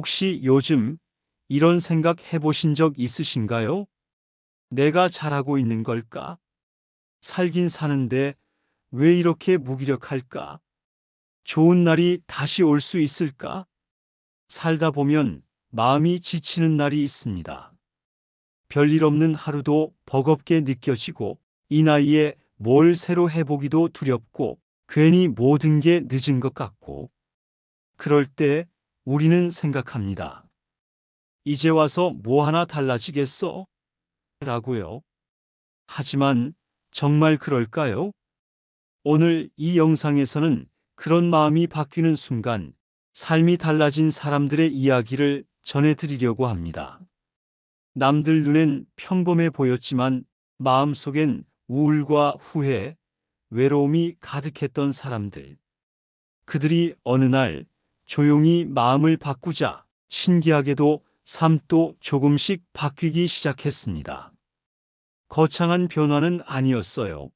혹시 요즘 이런 생각 해보신 적 있으신가요? 내가 잘하고 있는 걸까? 살긴 사는데 왜 이렇게 무기력할까? 좋은 날이 다시 올 수 있을까? 살다 보면 마음이 지치는 날이 있습니다. 별일 없는 하루도 버겁게 느껴지고 이 나이에 뭘 새로 해보기도 두렵고 괜히 모든 게 늦은 것 같고 그럴 때 우리는 생각합니다. 이제 와서 뭐 하나 달라지겠어? 라고요. 하지만 정말 그럴까요? 오늘 이 영상에서는 그런 마음이 바뀌는 순간 삶이 달라진 사람들의 이야기를 전해드리려고 합니다. 남들 눈엔 평범해 보였지만 마음속엔 우울과 후회, 외로움이 가득했던 사람들. 그들이 어느 날 조용히 마음을 바꾸자 신기하게도 삶도 조금씩 바뀌기 시작했습니다. 거창한 변화는 아니었어요.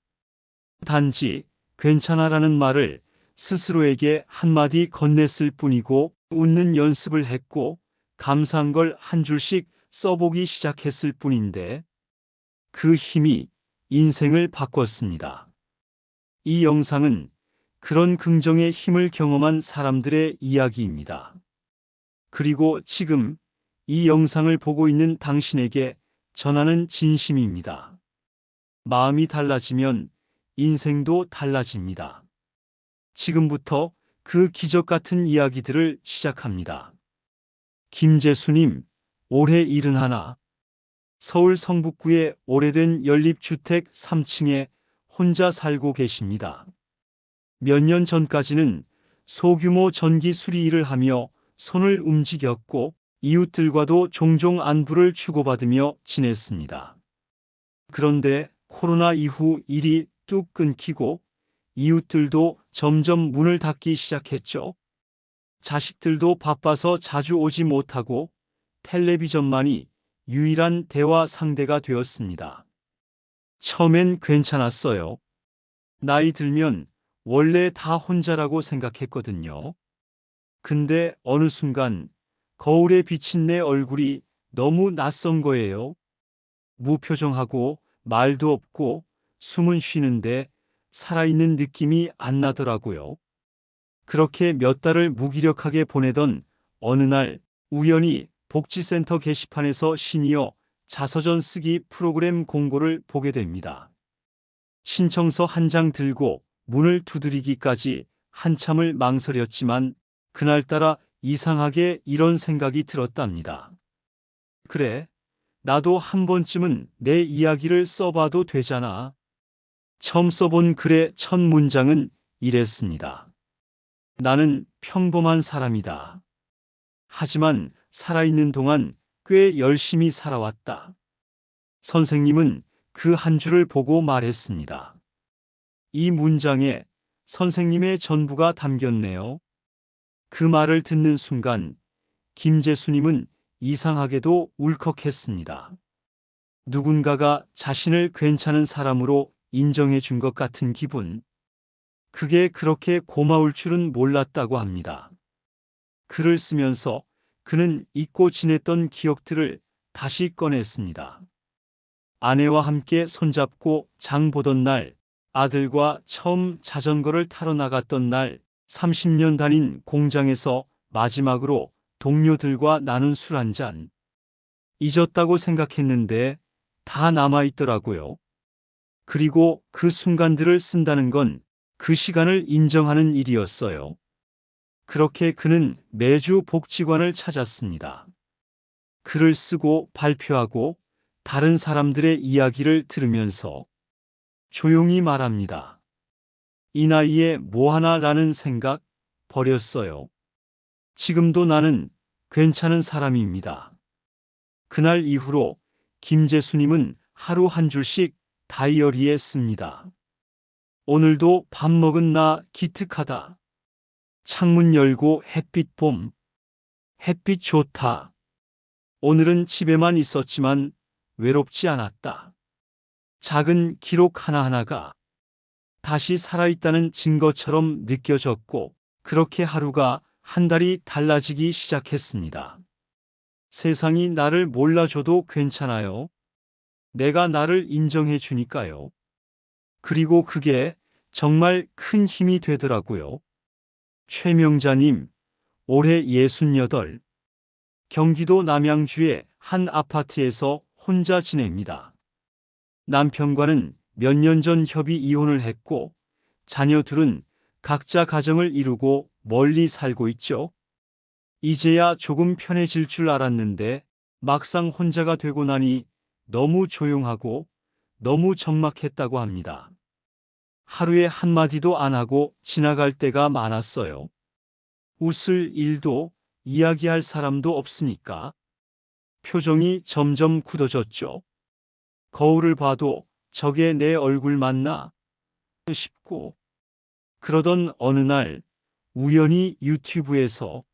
단지 괜찮아라는 말을 스스로에게 한마디 건넸을 뿐이고 웃는 연습을 했고 감사한 걸 한 줄씩 써보기 시작했을 뿐인데 그 힘이 인생을 바꿨습니다. 이 영상은 그런 긍정의 힘을 경험한 사람들의 이야기입니다. 그리고 지금 이 영상을 보고 있는 당신에게 전하는 진심입니다. 마음이 달라지면 인생도 달라집니다. 지금부터 그 기적 같은 이야기들을 시작합니다. 김재수님, 올해 71, 서울 성북구의 오래된 연립주택 3층에 혼자 살고 계십니다. 몇 년 전까지는 소규모 전기 수리 일을 하며 손을 움직였고 이웃들과도 종종 안부를 주고받으며 지냈습니다. 그런데 코로나 이후 일이 뚝 끊기고 이웃들도 점점 문을 닫기 시작했죠. 자식들도 바빠서 자주 오지 못하고 텔레비전만이 유일한 대화 상대가 되었습니다. 처음엔 괜찮았어요. 나이 들면 원래 다 혼자라고 생각했거든요. 근데 어느 순간 거울에 비친 내 얼굴이 너무 낯선 거예요. 무표정하고 말도 없고 숨은 쉬는데 살아있는 느낌이 안 나더라고요. 그렇게 몇 달을 무기력하게 보내던 어느 날 우연히 복지센터 게시판에서 시니어 자서전 쓰기 프로그램 공고를 보게 됩니다. 신청서 한 장 들고 문을 두드리기까지 한참을 망설였지만 그날따라 이상하게 이런 생각이 들었답니다. 그래, 나도 한 번쯤은 내 이야기를 써봐도 되잖아. 처음 써본 글의 첫 문장은 이랬습니다. 나는 평범한 사람이다. 하지만 살아있는 동안 꽤 열심히 살아왔다. 선생님은 그 한 줄을 보고 말했습니다. 이 문장에 선생님의 전부가 담겼네요. 그 말을 듣는 순간 김재수님은 이상하게도 울컥했습니다. 누군가가 자신을 괜찮은 사람으로 인정해 준 것 같은 기분. 그게 그렇게 고마울 줄은 몰랐다고 합니다. 글을 쓰면서 그는 잊고 지냈던 기억들을 다시 꺼냈습니다. 아내와 함께 손잡고 장 보던 날, 아들과 처음 자전거를 타러 나갔던 날, 30년 다닌 공장에서 마지막으로 동료들과 나눈 술 한 잔. 잊었다고 생각했는데 다 남아있더라고요. 그리고 그 순간들을 쓴다는 건 그 시간을 인정하는 일이었어요. 그렇게 그는 매주 복지관을 찾았습니다. 글을 쓰고 발표하고 다른 사람들의 이야기를 들으면서 조용히 말합니다. 이 나이에 뭐하나라는 생각 버렸어요. 지금도 나는 괜찮은 사람입니다. 그날 이후로 김재수님은 하루 한 줄씩 다이어리에 씁니다. 오늘도 밥 먹은 나 기특하다. 창문 열고 햇빛 봄. 햇빛 좋다. 오늘은 집에만 있었지만 외롭지 않았다. 작은 기록 하나하나가 다시 살아있다는 증거처럼 느껴졌고 그렇게 하루가 한 달이 달라지기 시작했습니다. 세상이 나를 몰라줘도 괜찮아요. 내가 나를 인정해 주니까요. 그리고 그게 정말 큰 힘이 되더라고요. 최명자님, 올해 68, 경기도 남양주의 한 아파트에서 혼자 지냅니다. 남편과는 몇 년 전 협의 이혼을 했고, 자녀 둘은 각자 가정을 이루고 멀리 살고 있죠. 이제야 조금 편해질 줄 알았는데, 막상 혼자가 되고 나니 너무 조용하고 너무 적막했다고 합니다. 하루에 한마디도 안 하고 지나갈 때가 많았어요. 웃을 일도 이야기할 사람도 없으니까. 표정이 점점 굳어졌죠. 거울을 봐도 저게 내 얼굴 맞나 싶고. 그러던 어느 날 우연히 유튜브에서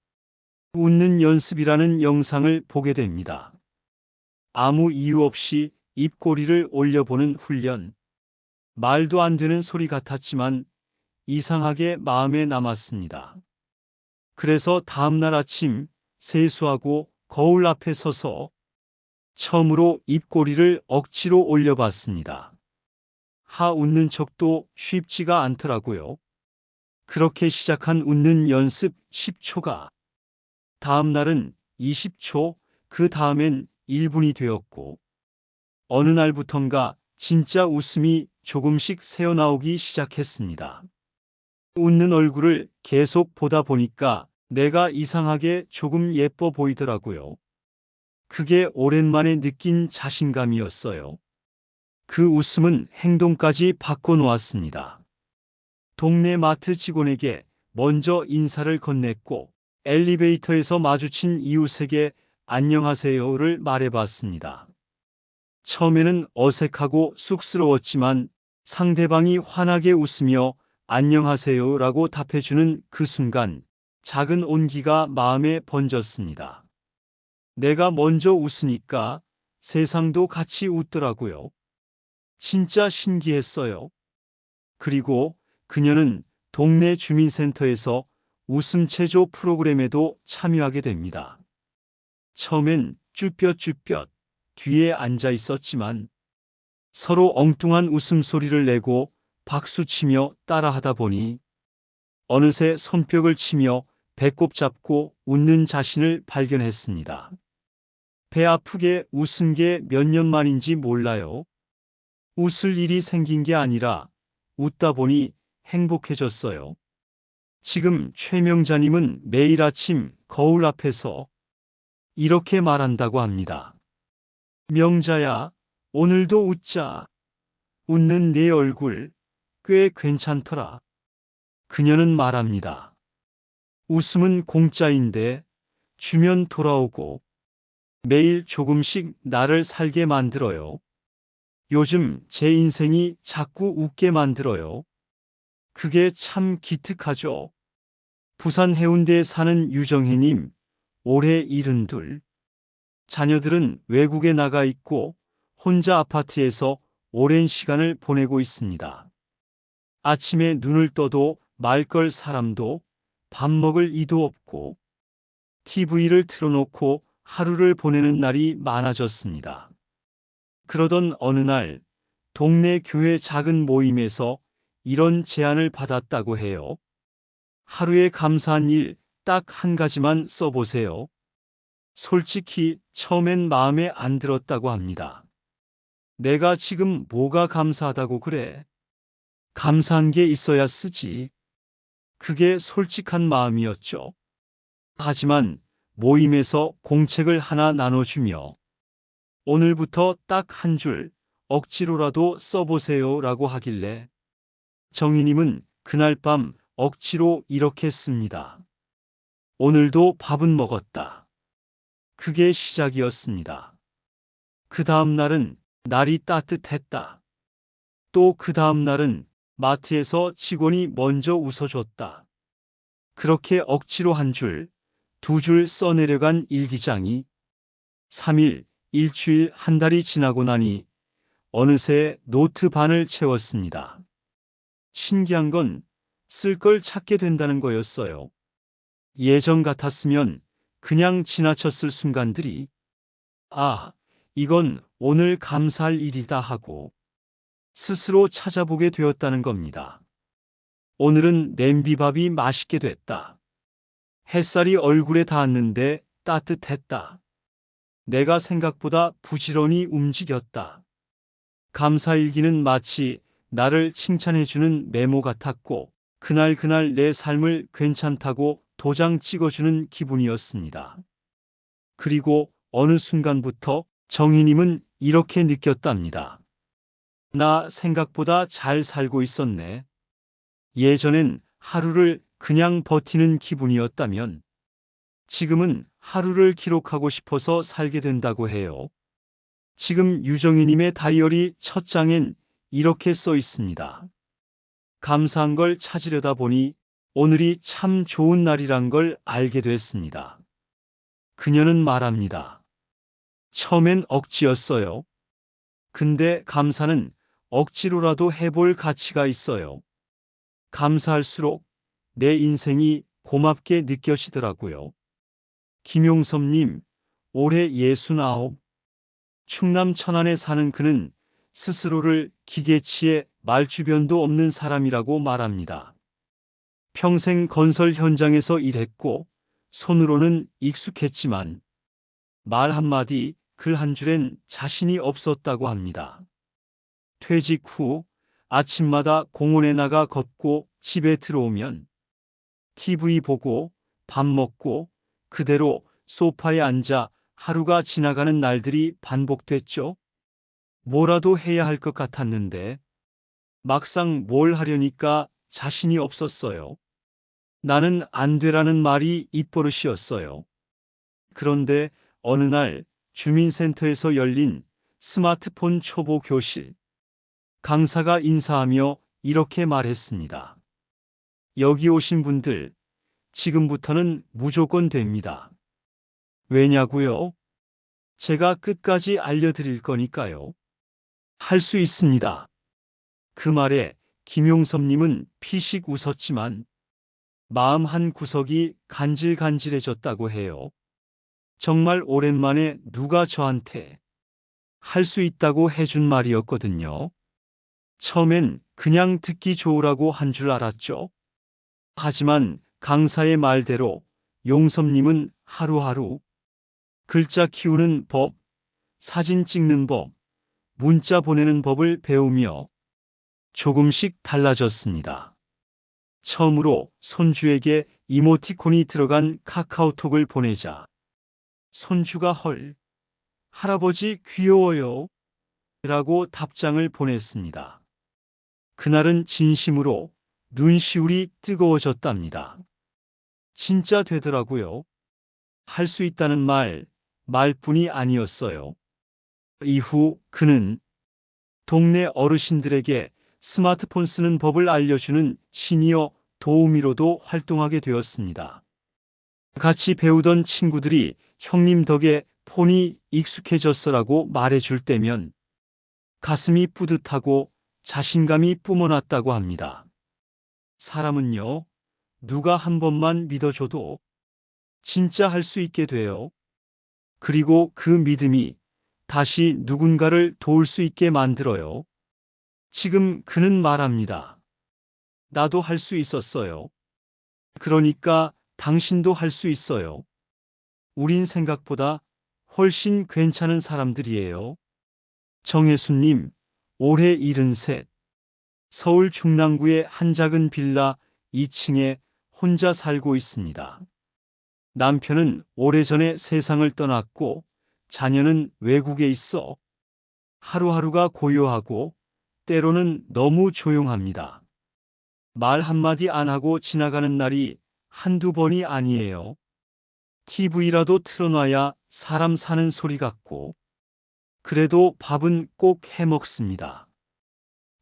웃는 연습이라는 영상을 보게 됩니다. 아무 이유 없이 입꼬리를 올려보는 훈련. 말도 안 되는 소리 같았지만 이상하게 마음에 남았습니다. 그래서 다음날 아침 세수하고 거울 앞에 서서 처음으로 입꼬리를 억지로 올려봤습니다. 웃는 척도 쉽지가 않더라고요. 그렇게 시작한 웃는 연습 10초가 다음 날은 20초, 그 다음엔 1분이 되었고, 어느 날부턴가 진짜 웃음이 조금씩 새어나오기 시작했습니다. 웃는 얼굴을 계속 보다 보니까 내가 이상하게 조금 예뻐 보이더라고요. 그게 오랜만에 느낀 자신감이었어요. 그 웃음은 행동까지 바꿔놓았습니다. 동네 마트 직원에게 먼저 인사를 건넸고, 엘리베이터에서 마주친 이웃에게 안녕하세요를 말해봤습니다. 처음에는 어색하고 쑥스러웠지만 상대방이 환하게 웃으며 안녕하세요라고 답해주는 그 순간 작은 온기가 마음에 번졌습니다. 내가 먼저 웃으니까 세상도 같이 웃더라고요. 진짜 신기했어요. 그리고 그녀는 동네 주민센터에서 웃음 체조 프로그램에도 참여하게 됩니다. 처음엔 쭈뼛쭈뼛 뒤에 앉아 있었지만 서로 엉뚱한 웃음소리를 내고 박수치며 따라하다 보니 어느새 손뼉을 치며 배꼽 잡고 웃는 자신을 발견했습니다. 배 아프게 웃은 게 몇 년 만인지 몰라요. 웃을 일이 생긴 게 아니라 웃다 보니 행복해졌어요. 지금 최명자님은 매일 아침 거울 앞에서 이렇게 말한다고 합니다. 명자야, 오늘도 웃자. 웃는 내 얼굴 꽤 괜찮더라. 그녀는 말합니다. 웃음은 공짜인데 주면 돌아오고 매일 조금씩 나를 살게 만들어요. 요즘 제 인생이 자꾸 웃게 만들어요. 그게 참 기특하죠. 부산 해운대에 사는 유정혜님, 올해 72. 자녀들은 외국에 나가 있고 혼자 아파트에서 오랜 시간을 보내고 있습니다. 아침에 눈을 떠도 말 걸 사람도 밥 먹을 이도 없고 TV를 틀어놓고 하루를 보내는 날이 많아졌습니다. 그러던 어느 날 동네 교회 작은 모임에서 이런 제안을 받았다고 해요. 하루에 감사한 일 딱 한 가지만 써보세요. 솔직히 처음엔 마음에 안 들었다고 합니다. 내가 지금 뭐가 감사하다고 그래? 감사한 게 있어야 쓰지. 그게 솔직한 마음이었죠. 하지만 모임에서 공책을 하나 나눠주며 오늘부터 딱 한 줄 억지로라도 써보세요 라고 하길래 정희님은 그날 밤 억지로 이렇게 씁니다. 오늘도 밥은 먹었다. 그게 시작이었습니다. 그 다음 날은 날이 따뜻했다. 또 그 다음 날은 마트에서 직원이 먼저 웃어줬다. 그렇게 억지로 한 줄, 두 줄 써내려간 일기장이 3일, 일주일, 한 달이 지나고 나니 어느새 노트 반을 채웠습니다. 신기한 건 쓸 걸 찾게 된다는 거였어요. 예전 같았으면 그냥 지나쳤을 순간들이 아, 이건 오늘 감사할 일이다 하고 스스로 찾아보게 되었다는 겁니다. 오늘은 냄비밥이 맛있게 됐다. 햇살이 얼굴에 닿았는데 따뜻했다. 내가 생각보다 부지런히 움직였다. 감사일기는 마치 나를 칭찬해주는 메모 같았고, 그날 내 삶을 괜찮다고 도장 찍어주는 기분이었습니다. 그리고 어느 순간부터 정희님은 이렇게 느꼈답니다. 나 생각보다 잘 살고 있었네. 예전엔 하루를 그냥 버티는 기분이었다면, 지금은 하루를 기록하고 싶어서 살게 된다고 해요. 지금 유정희님의 다이어리 첫 장엔 이렇게 써 있습니다. 감사한 걸 찾으려다 보니 오늘이 참 좋은 날이란 걸 알게 됐습니다. 그녀는 말합니다. 처음엔 억지였어요. 근데 감사는 억지로라도 해볼 가치가 있어요. 감사할수록 내 인생이 고맙게 느껴지더라고요. 김용섭님, 올해 69. 충남 천안에 사는 그는 스스로를 기계치에 말주변도 없는 사람이라고 말합니다. 평생 건설 현장에서 일했고 손으로는 익숙했지만 말 한마디, 글 한 줄엔 자신이 없었다고 합니다. 퇴직 후 아침마다 공원에 나가 걷고 집에 들어오면 TV 보고 밥 먹고 그대로 소파에 앉아 하루가 지나가는 날들이 반복됐죠. 뭐라도 해야 할 것 같았는데 막상 뭘 하려니까 자신이 없었어요. 나는 안 되라는 말이 입버릇이었어요. 그런데 어느 날 주민센터에서 열린 스마트폰 초보 교실. 강사가 인사하며 이렇게 말했습니다. 여기 오신 분들, 지금부터는 무조건 됩니다. 왜냐고요? 제가 끝까지 알려드릴 거니까요. 할 수 있습니다. 그 말에 김용섭님은 피식 웃었지만 마음 한 구석이 간질간질해졌다고 해요. 정말 오랜만에 누가 저한테 할 수 있다고 해준 말이었거든요. 처음엔 그냥 듣기 좋으라고 한 줄 알았죠. 하지만 강사의 말대로 용섭님은 하루하루 글자 키우는 법, 사진 찍는 법, 문자 보내는 법을 배우며 조금씩 달라졌습니다. 처음으로 손주에게 이모티콘이 들어간 카카오톡을 보내자 손주가 헐, 할아버지 귀여워요 라고 답장을 보냈습니다. 그날은 진심으로 눈시울이 뜨거워졌답니다. 진짜 되더라고요. 할 수 있다는 말뿐이 아니었어요. 이후 그는 동네 어르신들에게 스마트폰 쓰는 법을 알려주는 시니어 도우미로도 활동하게 되었습니다. 같이 배우던 친구들이 형님 덕에 폰이 익숙해졌어라고 말해줄 때면 가슴이 뿌듯하고 자신감이 뿜어났다고 합니다. 사람은요, 누가 한 번만 믿어줘도 진짜 할 수 있게 돼요. 그리고 그 믿음이 다시 누군가를 도울 수 있게 만들어요. 지금 그는 말합니다. 나도 할 수 있었어요. 그러니까 당신도 할 수 있어요. 우린 생각보다 훨씬 괜찮은 사람들이에요. 정혜수님, 올해 73. 서울 중랑구의 한 작은 빌라 2층에 혼자 살고 있습니다. 남편은 오래전에 세상을 떠났고 자녀는 외국에 있어 하루하루가 고요하고 때로는 너무 조용합니다. 말 한마디 안 하고 지나가는 날이 한두 번이 아니에요. TV라도 틀어놔야 사람 사는 소리 같고 그래도 밥은 꼭 해 먹습니다.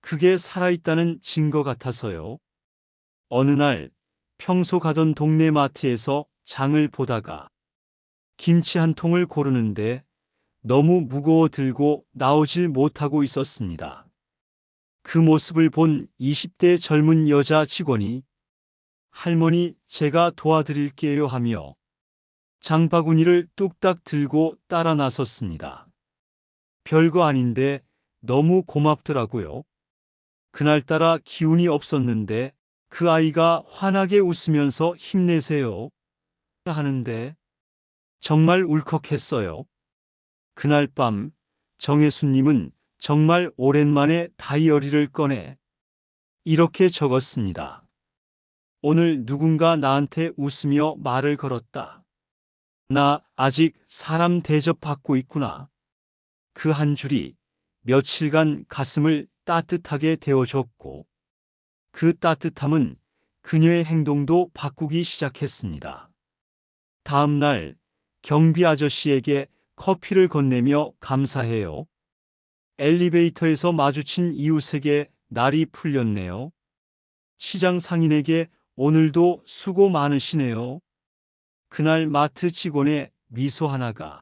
그게 살아있다는 증거 같아서요. 어느 날 평소 가던 동네 마트에서 장을 보다가 김치 한 통을 고르는데 너무 무거워 들고 나오질 못하고 있었습니다. 그 모습을 본 20대 젊은 여자 직원이 할머니, 제가 도와드릴게요 하며 장바구니를 뚝딱 들고 따라 나섰습니다. 별거 아닌데 너무 고맙더라고요. 그날따라 기운이 없었는데 그 아이가 환하게 웃으면서 힘내세요 하는데 정말 울컥했어요. 그날 밤 정혜수님은 정말 오랜만에 다이어리를 꺼내 이렇게 적었습니다. 오늘 누군가 나한테 웃으며 말을 걸었다. 나 아직 사람 대접받고 있구나. 그 한 줄이 며칠간 가슴을 따뜻하게 데워줬고 그 따뜻함은 그녀의 행동도 바꾸기 시작했습니다. 다음 날 경비 아저씨에게 커피를 건네며 감사해요. 엘리베이터에서 마주친 이웃에게 날이 풀렸네요. 시장 상인에게 오늘도 수고 많으시네요. 그날 마트 직원의 미소 하나가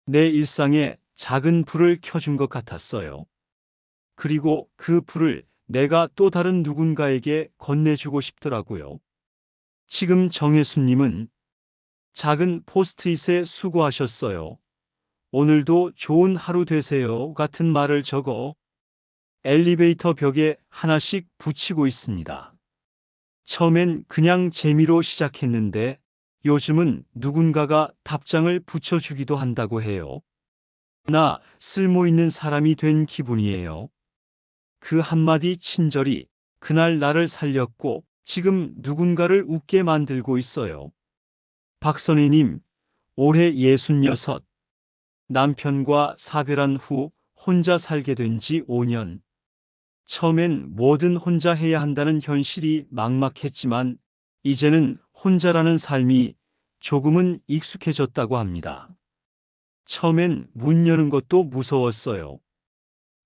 내 일상에 작은 불을 켜준 것 같았어요. 그리고 그 불을 내가 또 다른 누군가에게 건네주고 싶더라고요. 지금 정혜수님은 작은 포스트잇에 수고하셨어요. 오늘도 좋은 하루 되세요 같은 말을 적어 엘리베이터 벽에 하나씩 붙이고 있습니다. 처음엔 그냥 재미로 시작했는데 요즘은 누군가가 답장을 붙여주기도 한다고 해요. 나 쓸모 있는 사람이 된 기분이에요. 그 한마디 친절이 그날 나를 살렸고 지금 누군가를 웃게 만들고 있어요. 박선희님, 올해 66. 남편과 사별한 후 혼자 살게 된 지 5년. 처음엔 뭐든 혼자 해야 한다는 현실이 막막했지만 이제는 혼자라는 삶이 조금은 익숙해졌다고 합니다. 처음엔 문 여는 것도 무서웠어요.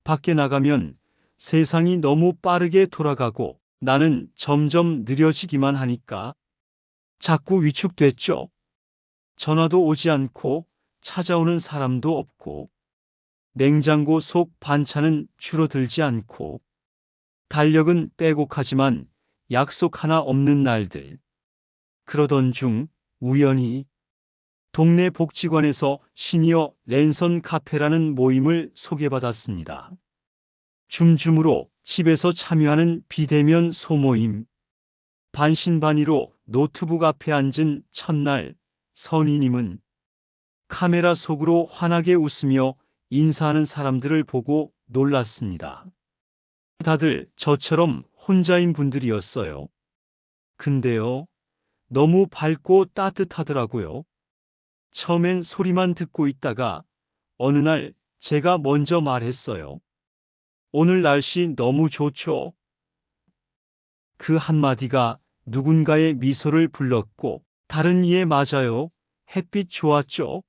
밖에 나가면 세상이 너무 빠르게 돌아가고 나는 점점 느려지기만 하니까 자꾸 위축됐죠. 전화도 오지 않고 찾아오는 사람도 없고 냉장고 속 반찬은 줄어들지 않고 달력은 빼곡하지만 약속 하나 없는 날들. 그러던 중 우연히 동네 복지관에서 시니어 랜선 카페라는 모임을 소개받았습니다. 줌줌으로 집에서 참여하는 비대면 소모임. 반신반의로 노트북 앞에 앉은 첫날 선희님은 카메라 속으로 환하게 웃으며 인사하는 사람들을 보고 놀랐습니다. 다들 저처럼 혼자인 분들이었어요. 근데요, 너무 밝고 따뜻하더라고요. 처음엔 소리만 듣고 있다가 어느 날 제가 먼저 말했어요. 오늘 날씨 너무 좋죠? 그 한마디가 누군가의 미소를 불렀고 다른 이에 맞아요. 햇빛 좋았죠?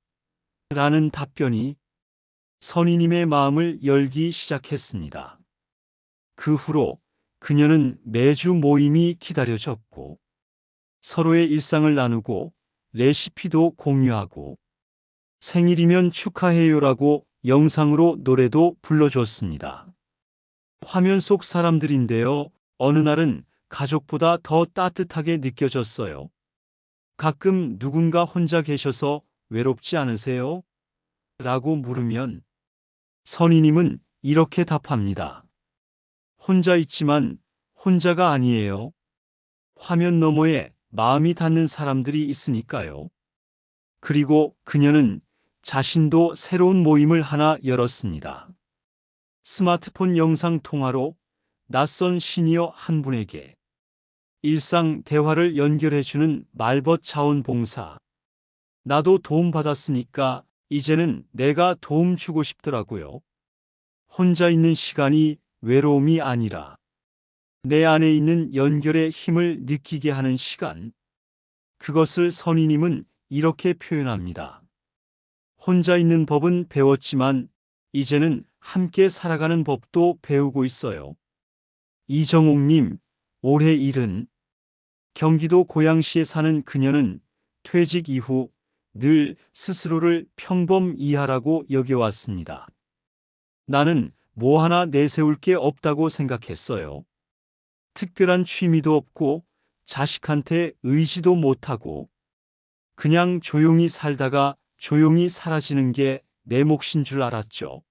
라는 답변이 선희님의 마음을 열기 시작했습니다. 그 후로 그녀는 매주 모임이 기다려졌고 서로의 일상을 나누고 레시피도 공유하고 생일이면 축하해요라고 영상으로 노래도 불러줬습니다. 화면 속 사람들인데요. 어느 날은 가족보다 더 따뜻하게 느껴졌어요. 가끔 누군가 혼자 계셔서 외롭지 않으세요? 라고 물으면 선희님은 이렇게 답합니다. 혼자 있지만 혼자가 아니에요. 화면 너머에 마음이 닿는 사람들이 있으니까요. 그리고 그녀는 자신도 새로운 모임을 하나 열었습니다. 스마트폰 영상 통화로 낯선 시니어 한 분에게 일상 대화를 연결해주는 말벗 자원봉사. 나도 도움받았으니까 이제는 내가 도움 주고 싶더라고요. 혼자 있는 시간이 외로움이 아니라 내 안에 있는 연결의 힘을 느끼게 하는 시간. 그것을 선희님은 이렇게 표현합니다. 혼자 있는 법은 배웠지만 이제는 함께 살아가는 법도 배우고 있어요. 이정옥님, 올해 70. 경기도 고양시에 사는 그녀는 퇴직 이후 늘 스스로를 평범 이하라고 여겨왔습니다. 나는 뭐 하나 내세울 게 없다고 생각했어요. 특별한 취미도 없고 자식한테 의지도 못하고 그냥 조용히 살다가 조용히 사라지는 게 내 몫인 줄 알았죠.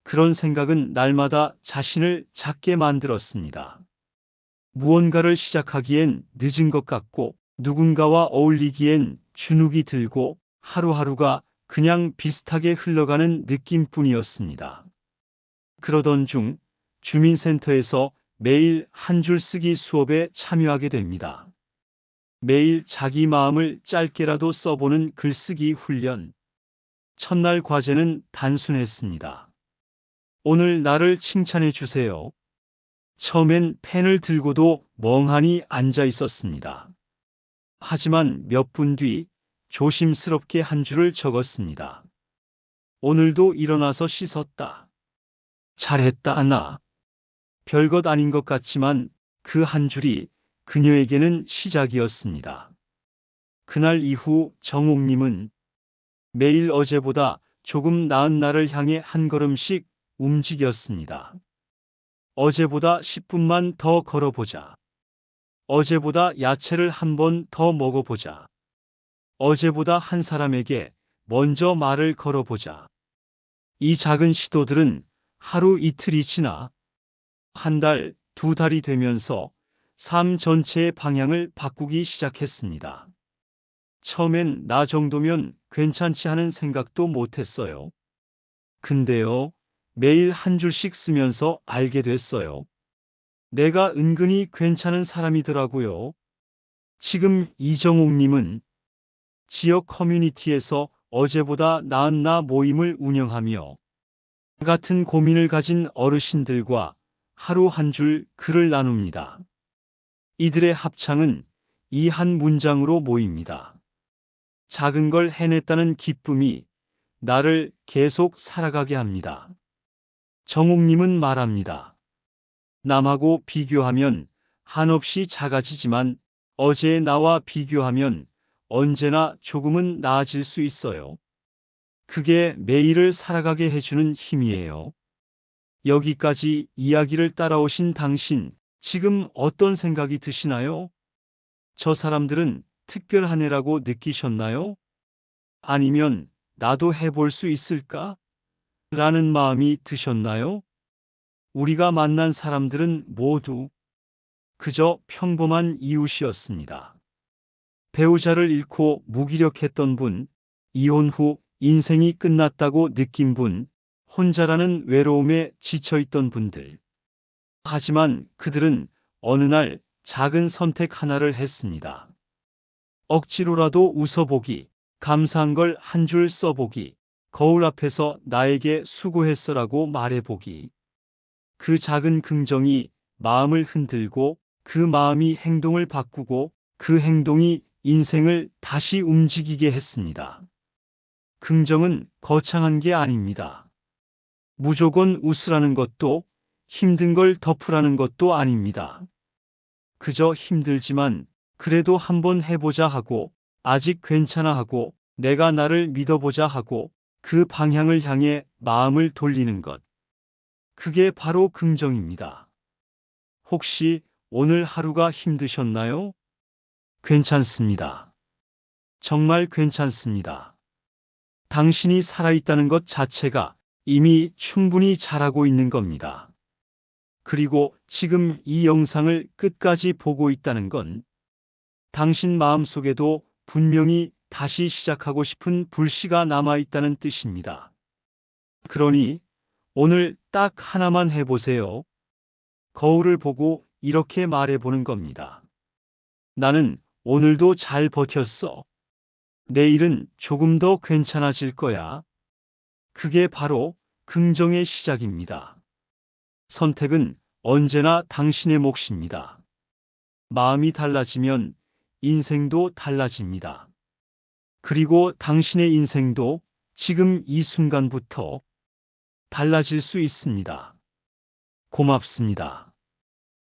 그런 생각은 날마다 자신을 작게 만들었습니다. 무언가를 시작하기엔 늦은 것 같고 누군가와 어울리기엔 주눅이 들고 하루하루가 그냥 비슷하게 흘러가는 느낌뿐이었습니다. 그러던 중 주민센터에서 매일 한 줄 쓰기 수업에 참여하게 됩니다. 매일 자기 마음을 짧게라도 써보는 글쓰기 훈련. 첫날 과제는 단순했습니다. 오늘 나를 칭찬해 주세요. 처음엔 펜을 들고도 멍하니 앉아 있었습니다. 하지만 몇 분 뒤 조심스럽게 한 줄을 적었습니다. 오늘도 일어나서 씻었다. 잘했다, 나. 별것 아닌 것 같지만 그 한 줄이 그녀에게는 시작이었습니다. 그날 이후 정옥님은 매일 어제보다 조금 나은 날을 향해 한 걸음씩 움직였습니다. 어제보다 10분만 더 걸어보자. 어제보다 야채를 한 번 더 먹어보자. 어제보다 한 사람에게 먼저 말을 걸어보자. 이 작은 시도들은 하루 이틀이 지나 한 달, 두 달이 되면서 삶 전체의 방향을 바꾸기 시작했습니다. 처음엔 나 정도면 괜찮지 하는 생각도 못했어요. 근데요, 매일 한 줄씩 쓰면서 알게 됐어요. 내가 은근히 괜찮은 사람이더라고요. 지금 이정옥님은 지역 커뮤니티에서 어제보다 나은 나 모임을 운영하며 같은 고민을 가진 어르신들과 하루 한 줄 글을 나눕니다. 이들의 합창은 이 한 문장으로 모입니다. 작은 걸 해냈다는 기쁨이 나를 계속 살아가게 합니다. 정옥님은 말합니다. 남하고 비교하면 한없이 작아지지만 어제의 나와 비교하면 언제나 조금은 나아질 수 있어요. 그게 매일을 살아가게 해주는 힘이에요. 여기까지 이야기를 따라오신 당신, 지금 어떤 생각이 드시나요? 저 사람들은 특별한 애라고 느끼셨나요? 아니면 나도 해볼 수 있을까? 라는 마음이 드셨나요? 우리가 만난 사람들은 모두 그저 평범한 이웃이었습니다. 배우자를 잃고 무기력했던 분, 이혼 후 인생이 끝났다고 느낀 분, 혼자라는 외로움에 지쳐있던 분들. 하지만 그들은 어느 날 작은 선택 하나를 했습니다. 억지로라도 웃어보기, 감사한 걸 한 줄 써보기, 거울 앞에서 나에게 수고했어라고 말해보기. 그 작은 긍정이 마음을 흔들고 그 마음이 행동을 바꾸고 그 행동이 인생을 다시 움직이게 했습니다. 긍정은 거창한 게 아닙니다. 무조건 웃으라는 것도 힘든 걸 덮으라는 것도 아닙니다. 그저 힘들지만 그래도 한번 해보자 하고 아직 괜찮아 하고 내가 나를 믿어보자 하고 그 방향을 향해 마음을 돌리는 것. 그게 바로 긍정입니다. 혹시 오늘 하루가 힘드셨나요? 괜찮습니다. 정말 괜찮습니다. 당신이 살아있다는 것 자체가 이미 충분히 잘하고 있는 겁니다. 그리고 지금 이 영상을 끝까지 보고 있다는 건 당신 마음속에도 분명히 다시 시작하고 싶은 불씨가 남아있다는 뜻입니다. 그러니 오늘 딱 하나만 해보세요. 거울을 보고 이렇게 말해보는 겁니다. 나는 오늘도 잘 버텼어. 내일은 조금 더 괜찮아질 거야. 그게 바로 긍정의 시작입니다. 선택은 언제나 당신의 몫입니다. 마음이 달라지면 인생도 달라집니다. 그리고 당신의 인생도 지금 이 순간부터 달라질 수 있습니다. 고맙습니다.